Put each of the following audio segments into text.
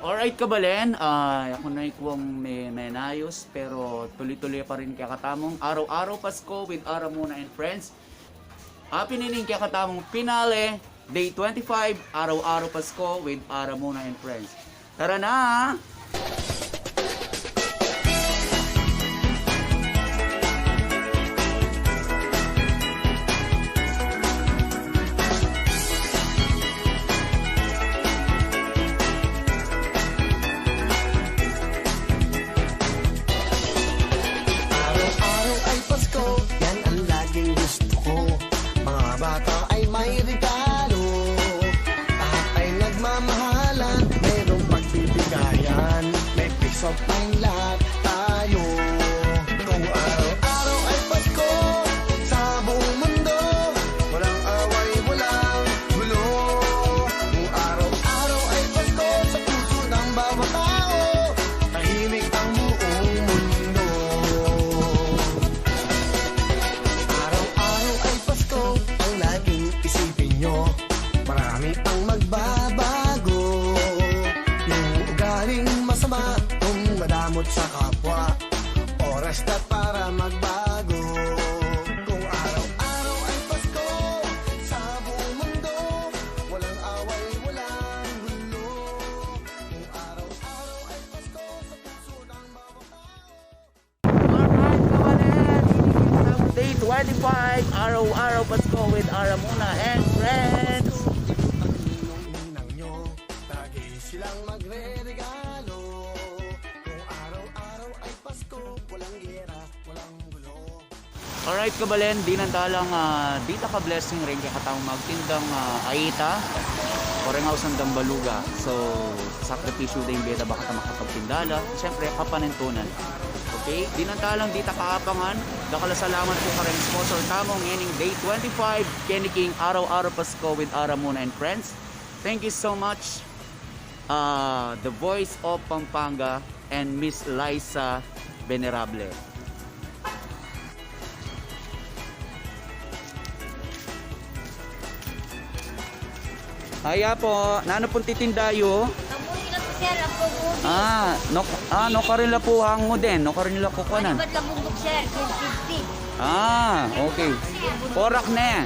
Alright kabalen, ako na ikuwang may menayos pero tuloy-tuloy pa rin kaya katamong araw-araw Pasko with Aramuna and Friends. Pinining kaya katamong pinale, day 25, araw-araw Pasko with Aramuna and Friends. Tara na! Of tayong lahat tayo. Kung araw-araw ay Pasko sa buong mundo, walang away, walang gulo. Kung araw-araw ay Pasko sa puso ng bawat tao, tahimik ang buong mundo. Araw-araw ay Pasko, ang laging isipin nyo, marami pang magbabago. Yung ugaling masama, madamot sa kapwa, oras na para magbago. Kung araw-araw ay Pasko sa buong mundo, walang away, walang gulo. Kung araw-araw ay Pasko sa puso ng bawat tao. Alright kabalen, day 25, araw-araw Pasko with Aramuna and Friends. Ang ninong-ninang nyo, lagi silang magre-regalo. Alright kabalen, di nandalang dita ka blessing rin kaya katang magtindang aita o rin nga dambaluga. So sakripisyo din beta baka ta makapagtindala. Siyempre kapanentunan. Okay, di nandalang dita kaapangan. Dakala salamat po ka rin sponsor tamong nganing day 25 Kenny King araw-araw Pasko with Aramuna and Friends. Thank you so much the voice of Pampanga and Miss Liza Venerable. Haya po, nano pong titindayo? Kamuti na po sir, ang pagbuti. No karin la po hang mo din, no karin la ko kanan. Ba't lang bundok sir, 250. Okay. Porak na.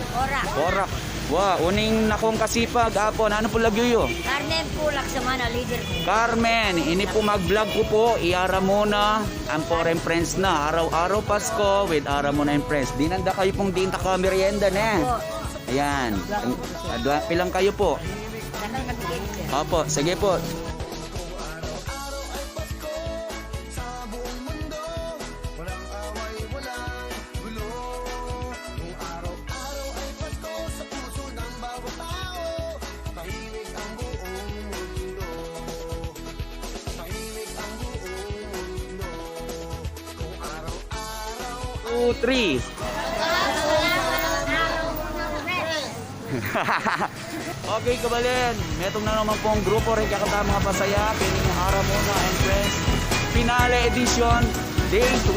Porak. Wow, uning nakong kasipag, apon, ano po lagyo yo? Carmen Pulak sa mana, leader ko. Carmen, ini po mag-vlog ko po, Aramuna ang Foreign Friends na, araw-araw Pasko with Aramuna and Friends. Di nanda kayo pong dinta ka merienda na. Ayan, pilang kayo po? Tanang nabigay sir. Opo, sige po. Three. Okay kabalen, metong na naman pong grupo rin kakata mga pasaya piling ng Aramuna and Friends Finale Edition Day 25.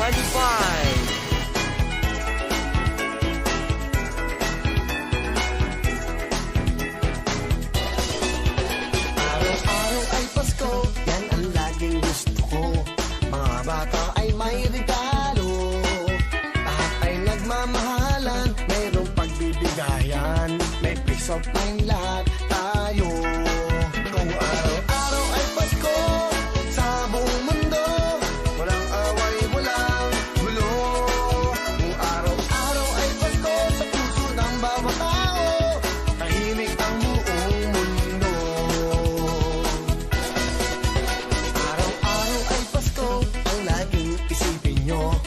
Araw-araw ay Pasko, yan ang laging gusto ko. Mga bata ay may regalo, lahat ay nagmamahalan, mayroong pagbibigayan, may peace of mind lahat tayo. Kung araw-araw ay Pasko sa buong mundo, walang away, walang gulo. Kung araw-araw ay Pasko sa puso ng bawat tao, tahimik ang buong mundo. Araw-araw ay Pasko, ang laging isipin nyo,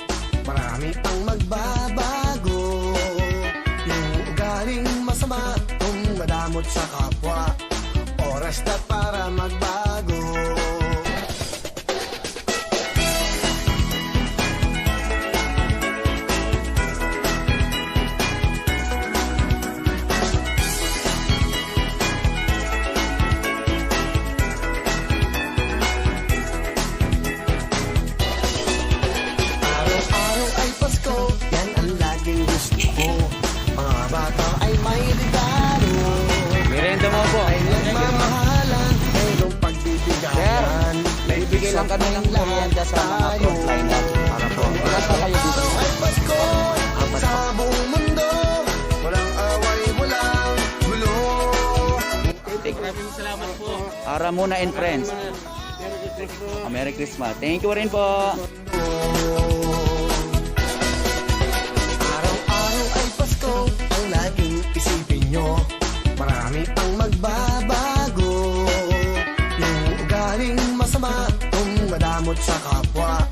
marami pang magbabago. Yung ugaling masama, kung madamot sa kapwa, oras na para magbago. Araw-araw ay Pasko, yan ang laging gusto ko. Mga bata ay may regalo, Merenda mo po. ay nagmamahalan, mayroong pagbibigayan. Sir, magbibigay lang kami ng merienda sa mga frontliner. Para po. Ilan pa kayo dito? Ay Pasko Apat sa po. buong mundo, walang away, walang gulo. Maraming salamat po. Ara muna and friends. Merry Christmas. Thank you rin po. Araw-araw ay Pasko, ang laging isipin nyo. Marami pang magbabago. Yung ugaling masama, kung madamot sa kapwa.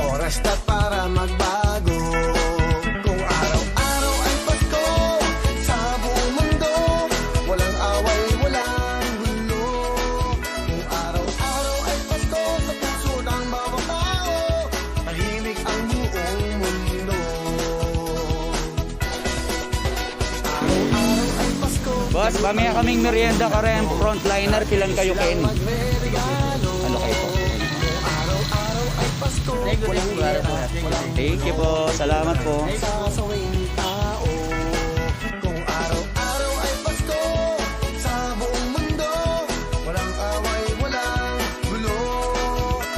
Oras na para magbago. Kung araw-araw ay Pasko, sa buong mundo, walang away, walang gulo. Kung araw-araw ay Pasko, sa puso ng bawat tao, tahimik ang buong mundo. Araw-araw ay Pasko, Boss, mamaya kaming merienda ka rin. Frontliner, pilan kayo, Kenny? magre-regalo. Ano kayo po? Araw-araw ay Pasko, walang hirap, walang Thank you po. Salamat po. sasawing tao. Kung araw-araw ay Pasko, sa buong mundo, walang away, walang gulo.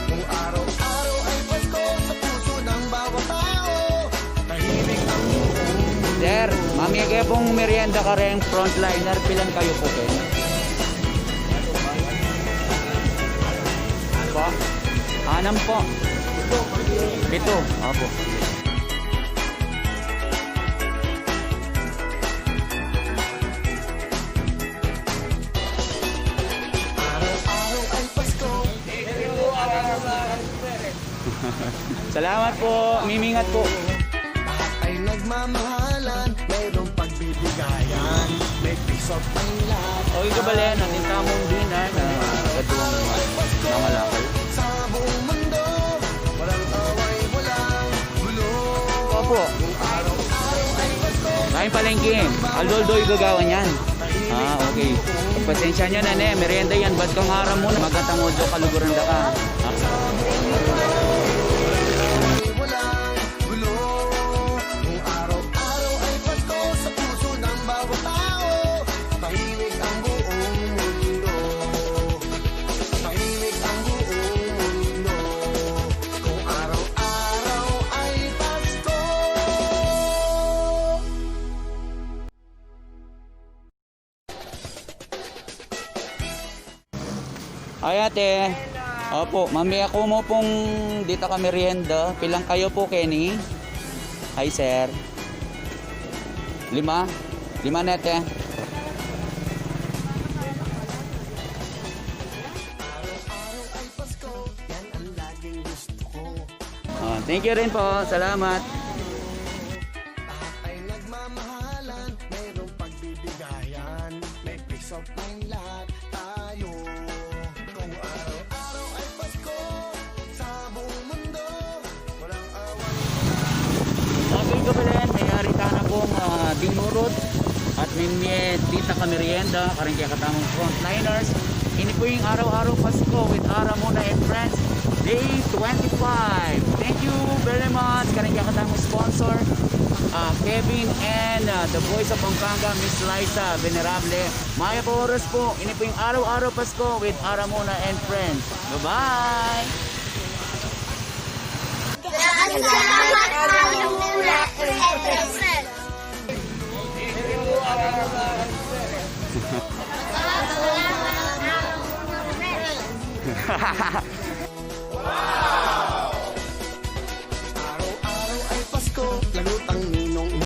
Kung araw-araw ay Pasko, sa puso ng bawat tao, tahimik ang buong mundo. Sir, mamaya kayo pong merienda ka rin. Frontliner, pilan kayo po, Kenny? Po? 6 po. 7. Opo. Araw-araw ay Pasko, Salamat po. Mimingat po. lahat ay nagmamahalan, mayroong pagbibigayan, may peace of mind lahat. Okay ka ba, Len? Ang intamong dinar na kaduwang nangalakal. Sa buong mundo, walang away, walang gulo. Opo. Araw-araw ay Pasko, Kain palengke. Aldoldoy gagawan yan. Ah, okay. Pagpasensya nyo na, ne. Merienda yan. Ba't kang haram muna? Magatang odyo, kaluguran da ka. Ah. walang gulo. Kung araw-araw ay Pasko, sa puso ng bawat tao, tahimik ang buong mundo. Tahimik ang buong mundo. Kung araw-araw ay Pasko. Ay ate. Opo, mamaya ko mo pong dito ka merienda. Pilang kayo po, Kenny? Hi, sir. 5? 5 nete. Araw-araw ay Pasko, yan ang laging gusto ko. Thank you rin po. Salamat. Lahat ay nagmamahalan, mayroong pagbibigayan, may peace of mind lahat tayo. Kung araw-araw ay Pasko, sa buong mundo, walang away. Okay ka pala, may harita na pong dinurot at may dita ka merienda, karang kaya katamang frontliners. Ini po yung araw-araw Pasko with Ara Muna and Friends, Day 25. Thank you very much, karang kaya katamang sponsor, Kevin and the voice of Pampanga, Miss Liza Venerable. Maya po oras po, ini po yung araw-araw Pasko with Ara Muna and Friends. Bye-bye! Salamat.